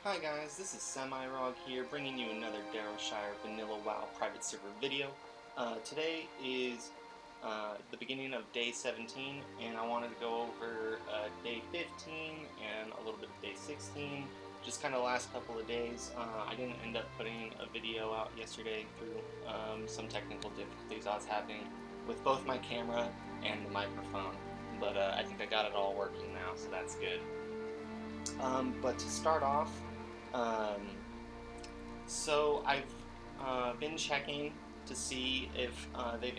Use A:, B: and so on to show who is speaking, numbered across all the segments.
A: Hi guys, this is Semi-Reogg here, bringing you another Darrowshire Vanilla WoW private server video. Today is the beginning of day 17, and I wanted to go over day 15 and a little bit of day 16, just kind of the last couple of days. I didn't end up putting a video out yesterday through some technical difficulties I was having with both my camera and the microphone, but I think I got it all working now, so that's good. But to start off, um, so I've been checking to see if they've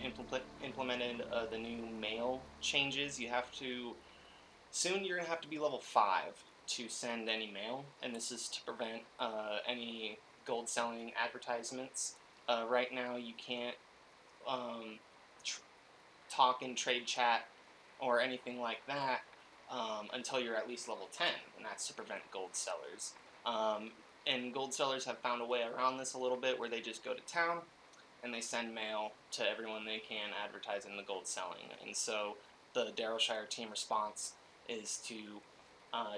A: implemented the new mail changes. Soon you're going to have to be level 5 to send any mail, and this is to prevent any gold selling advertisements. Right now you can't um, talk in trade chat or anything like that until you're at least level 10, and that's to prevent gold sellers. And gold sellers have found a way around this a little bit where they just go to town and they send mail to everyone they can advertising the gold selling. And so the Darrowshire team response is to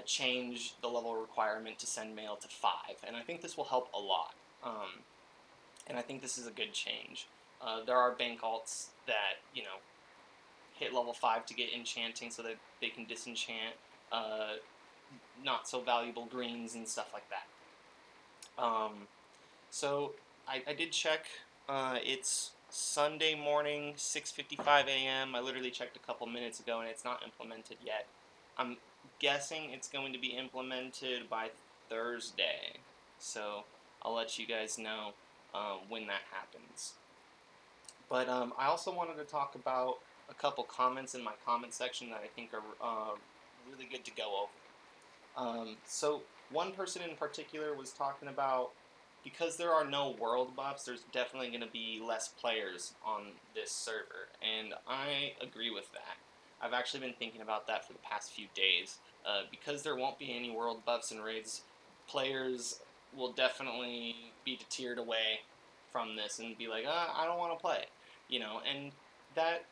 A: change the level requirement to send mail to 5, and I think this will help a lot. And I think this is a good change. There are bank alts that, hit level 5 to get enchanting so that they can disenchant not so valuable greens and stuff like that. So I did check. It's Sunday morning, 6:55 a.m. I literally checked a couple minutes ago, and it's not implemented yet. I'm guessing it's going to be implemented by Thursday, so I'll let you guys know when that happens. But I also wanted to talk about a couple comments in my comment section that I think are really good to go over. So one person in particular was talking about, because there are no world buffs, there's definitely going to be less players on this server, and I agree with that. I've actually been thinking about that for the past few days. Because there won't be any world buffs and raids, players will definitely be deterred away from this and be like, I don't want to play, and that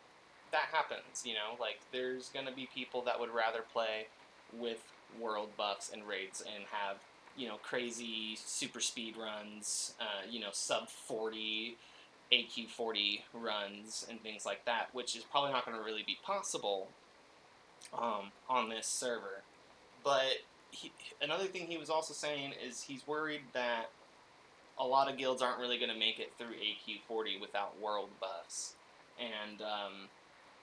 A: happens, like there's going to be people that would rather play with world buffs and raids and have, crazy super speed runs, sub 40 AQ 40 runs and things like that, which is probably not going to really be possible on this server. But another thing he was also saying is he's worried that a lot of guilds aren't really going to make it through AQ 40 without world buffs, and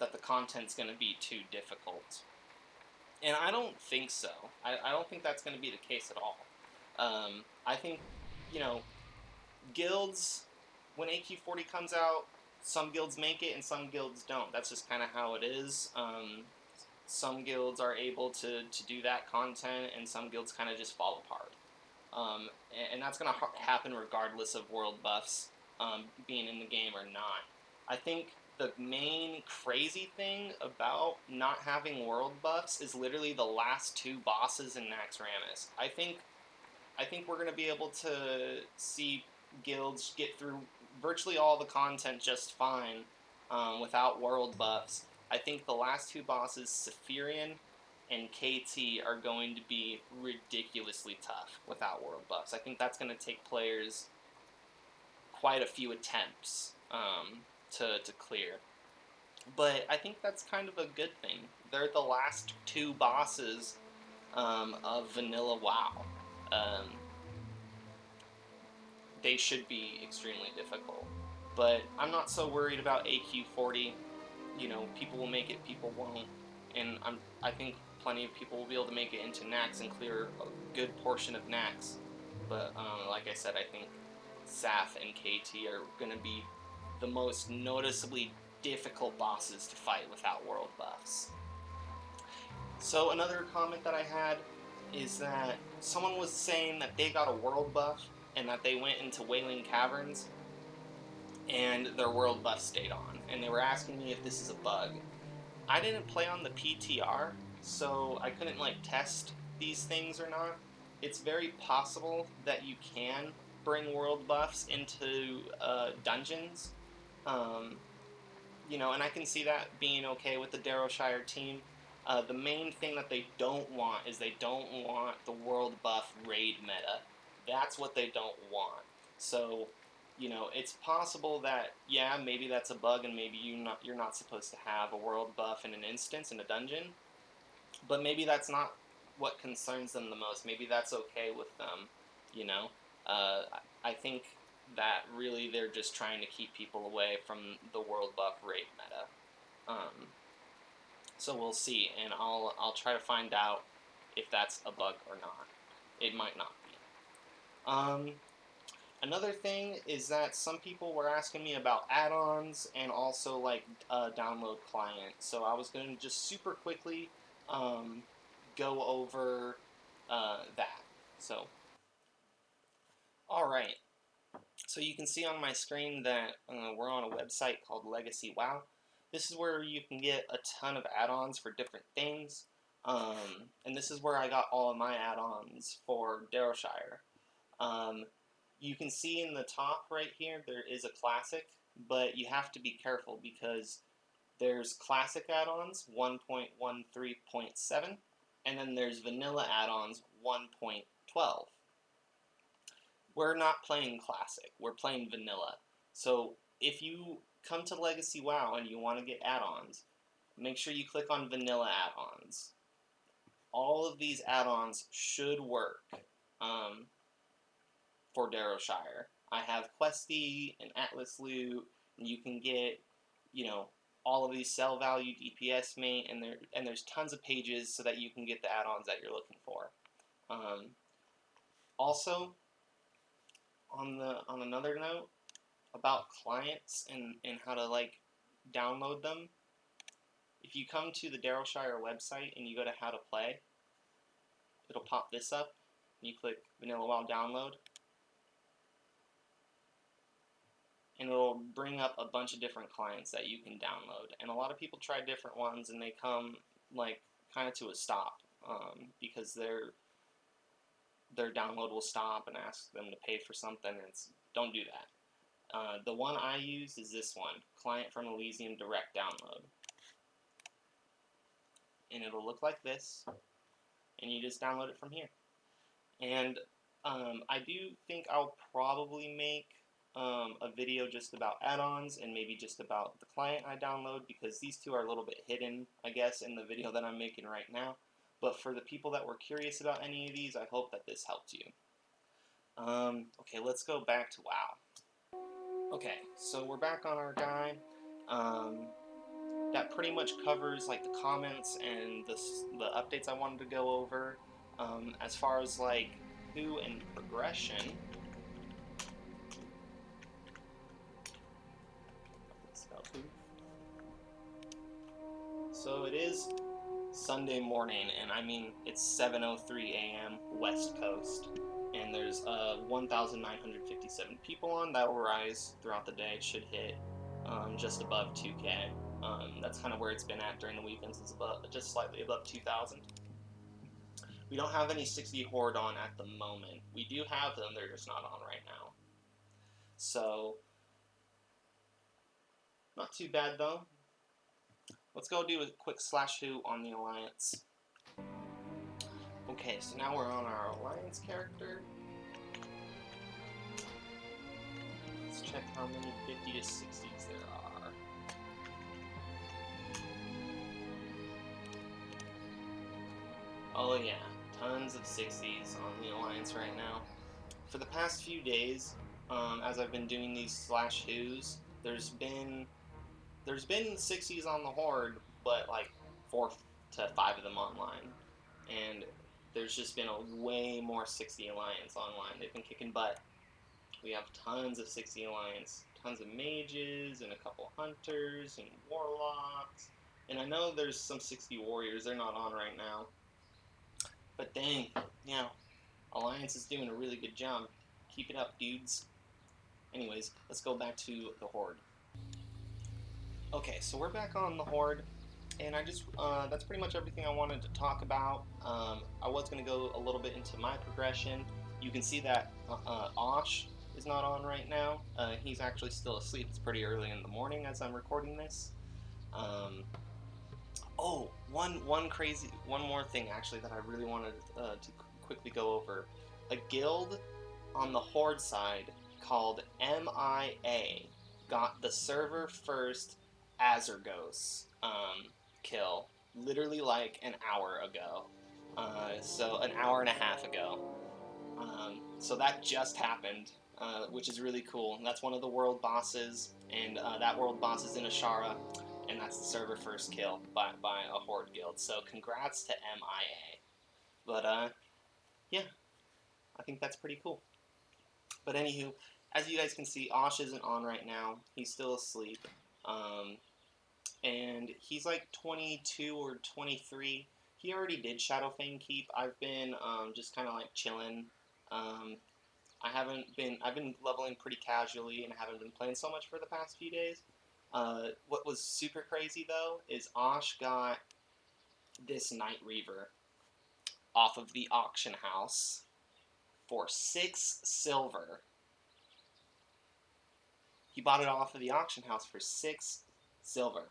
A: that the content's going to be too difficult. And I don't think so. I don't think that's going to be the case at all. I think, guilds, when AQ 40 comes out, some guilds make it and some guilds don't. That's just kind of how it is. Some guilds are able to do that content, and some guilds kind of just fall apart. And that's going to happen regardless of world buffs being in the game or not. I think the main crazy thing about not having world buffs is literally the last 2 bosses in Naxxramas. I think we're going to be able to see guilds get through virtually all the content just fine without world buffs. I think the last 2 bosses, Saphirian and KT, are going to be ridiculously tough without world buffs. I think that's going to take players quite a few attempts to clear. But I think that's kind of a good thing. They're the last 2 bosses of Vanilla WoW. They should be extremely difficult. But I'm not so worried about AQ 40. People will make it, people won't. And I think plenty of people will be able to make it into Naxx and clear a good portion of Naxx. But like I said, I think Saf and KT are going to be the most noticeably difficult bosses to fight without world buffs. So another comment that I had is that someone was saying that they got a world buff and that they went into Wailing Caverns and their world buff stayed on, and they were asking me if this is a bug. I didn't play on the PTR, so I couldn't test these things or not. It's very possible that you can bring world buffs into dungeons, and I can see that being okay with the Darrowshire team. The main thing that they don't want is they don't want the world buff raid raid meta. That's what they don't want. So, you know, it's possible that, yeah, maybe that's a bug and maybe you're not supposed to have a world buff in an instance in a dungeon, but maybe that's not what concerns them the most. Maybe that's okay with them, you know? I think that really they're just trying to keep people away from the world buff raid meta. So we'll see, and I'll try to find out if that's a bug or not. It might not be. Another thing is that some people were asking me about add-ons and also like download client. So I was going to just super quickly go over that. So, all right. So you can see on my screen that we're on a website called Legacy WoW. This is where you can get a ton of add-ons for different things. And this is where I got all of my add-ons for Darrowshire. You can see in the top right here there is a classic, but you have to be careful because there's classic add-ons 1.13.7, and then there's vanilla add-ons 1.12. We're not playing classic, we're playing vanilla. So if you come to Legacy WoW and you want to get add-ons, make sure you click on vanilla add-ons. All of these add-ons should work for Darrowshire. I have Questy and Atlas Loot, and you can get, you know, all of these sell value DPS mate, and there's tons of pages so that you can get the add-ons that you're looking for. Also, on another note about clients and how to like download them, if you come to the Darrowshire website and you go to how to play, it'll pop this up, and you click Vanilla WoW download, and it'll bring up a bunch of different clients that you can download. And a lot of people try different ones and they come like kind of to a stop because their download will stop and ask them to pay for something, and don't do that. The one I use is this one, Client from Elysium Direct Download. And it'll look like this, and you just download it from here. And I do think I'll probably make a video just about add-ons and maybe just about the client I download, because these two are a little bit hidden, I guess, in the video that I'm making right now. But for the people that were curious about any of these, I hope that this helped you. Okay, let's go back to WoW. Okay, so we're back on our guy. That pretty much covers like the comments and the updates I wanted to go over. As far as like who and progression, so it is Sunday morning, and I mean it's 7:03 a.m. West Coast, and there's 1,957 people on. That will rise throughout the day. It should hit just above 2K. That's kind of where it's been at during the weekends. It's just slightly above 2,000. We don't have any 60 horde on at the moment. We do have them, they're just not on right now. So, not too bad though. Let's go do a quick /who on the Alliance. Okay, so now we're on our Alliance character. Let's check how many 50 to 60s there are. Oh yeah, tons of 60s on the Alliance right now. For the past few days, as I've been doing these /whos, there's been 60s on the Horde, but like 4 to 5 of them online. And there's just been a way more 60 Alliance online. They've been kicking butt. We have tons of 60 Alliance, tons of mages, and a couple hunters, and warlocks. And I know there's some 60 warriors, they're not on right now. But dang, yeah, Alliance is doing a really good job. Keep it up, dudes. Anyways, let's go back to the Horde. Okay, so we're back on the Horde, and that's pretty much everything I wanted to talk about. I was going to go a little bit into my progression. You can see that Osh is not on right now. He's actually still asleep. It's pretty early in the morning as I'm recording this. Oh, one more thing actually that I really wanted to quickly go over. a guild on the horde side called MIA got the server first Azurgos kill, literally like an hour ago. So an hour and a half ago. So that just happened, which is really cool. That's one of the world bosses, and that world boss is in Ashara, and that's the server first kill by a horde guild. So congrats to MIA. But yeah, I think that's pretty cool. But anywho, as you guys can see, Osh isn't on right now. He's still asleep. And he's like 22 or 23. He already did Shadowfang Keep. I've been just kind of like chilling. I've been leveling pretty casually and haven't been playing so much for the past few days. What was super crazy though is Osh got this Night Reaver off of the auction house for 6 silver. He bought it off of the auction house for 6 silver.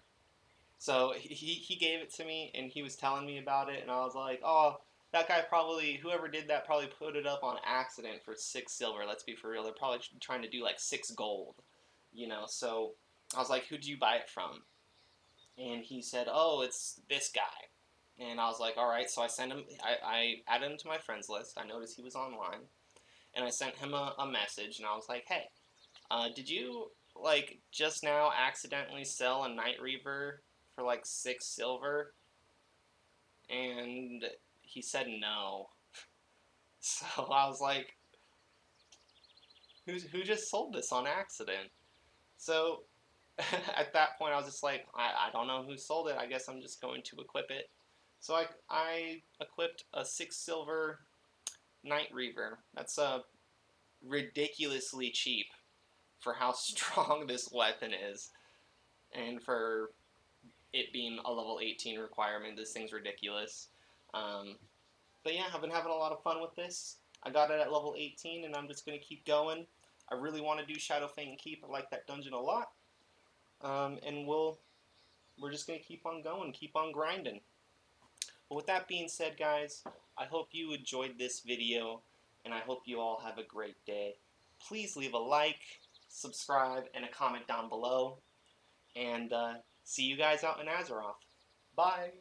A: So he gave it to me, and he was telling me about it, and I was like, oh, that guy probably, whoever did that probably put it up on accident for 6 silver. Let's be for real. They're probably trying to do like 6 gold, you know. So I was like, who'd you buy it from? And he said, oh, it's this guy. And I was like, all right. So I sent him, I added him to my friends list. I noticed he was online, and I sent him a message, and I was like, hey, did you like just now accidentally sell a Night Reaver for like 6 silver? And he said no. So I was like, who just sold this on accident? So at that point I was just like, I don't know who sold it. I guess I'm just going to equip it. So I equipped a 6 silver Night Reaver. That's ridiculously cheap for how strong this weapon is, and for it being a level 18 requirement. This thing's ridiculous. But yeah, I've been having a lot of fun with this. I got it at level 18, and I'm just going to keep going. I really want to do Shadowfang Keep. I like that dungeon a lot. And we're just going to keep on going, keep on grinding. But with that being said, guys, I hope you enjoyed this video, and I hope you all have a great day. Please leave a like, subscribe, and a comment down below. And see you guys out in Azeroth. Bye!